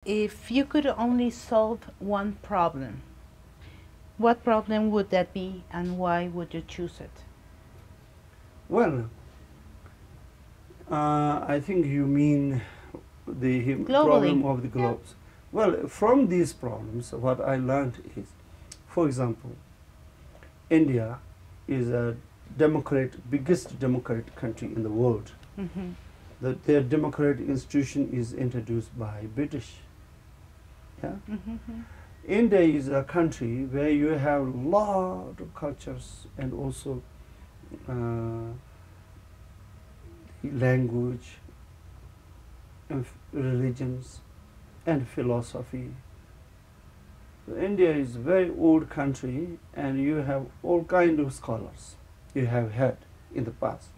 If you could only solve one problem, what problem would that be and why would you choose it? Well, I think you mean the problem of the globes. Yeah. Well, from these problems, what I learned is, for example, India is a biggest democratic country in the world. Mm-hmm. Their democratic institution is introduced by British. Yeah? Mm-hmm. India is a country where you have a lot of cultures and also language and religions and philosophy. So India is a very old country and you have all kinds of scholars you have had in the past.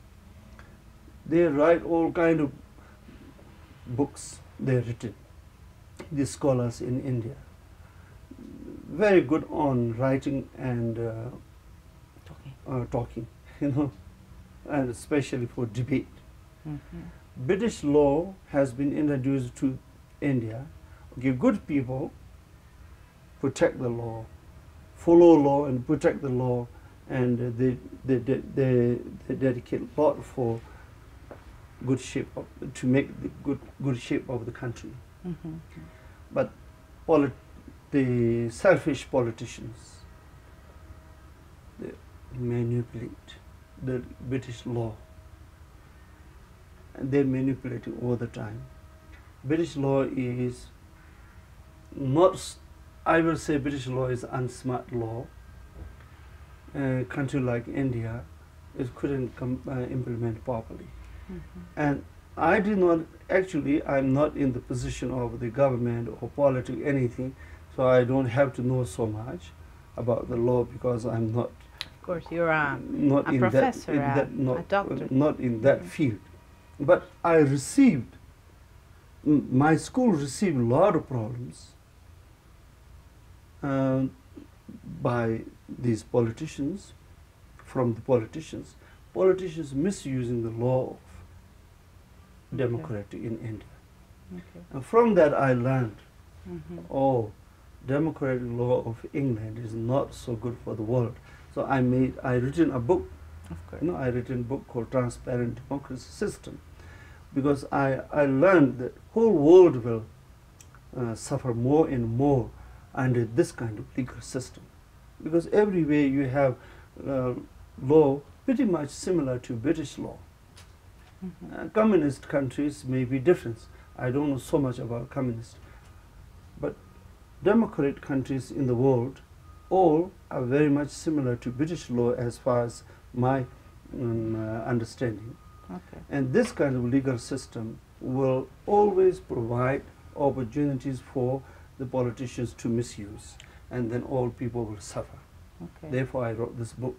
They write all kinds of books they have written, the scholars in India. Very good on writing and talking, you know, and especially for debate. Mm-hmm. British law has been introduced to India. Okay, good people protect the law, follow law and protect the law, and they dedicate a lot for good shape to make the good shape of the country. Mm-hmm. But the selfish politicians, they manipulate the British law, and they manipulate it all the time. British law is not, I will say British law is unsmart law. A country like India, it couldn't implement properly. Mm-hmm. And I did not, actually, I'm not in the position of the government or politics, anything, so I don't have to know so much about the law because I'm not. Of course, you're a in professor, a doctor. Not in that field. But I received, my school received a lot of problems by these politicians, from the politicians misusing the law of democracy in India. Okay. And from that I learned, Mm-hmm. democratic law of England is not so good for the world. So I written a book. Of course. I written a book called Transparent Democracy System, because I learned that whole world will suffer more and more under this kind of legal system, because everywhere you have law pretty much similar to British law. Mm-hmm. Communist countries may be different. I don't know so much about communist, but democratic countries in the world all are very much similar to British law as far as my understanding. Okay. And this kind of legal system will always provide opportunities for the politicians to misuse, and then all people will suffer. Okay. Therefore I wrote this book.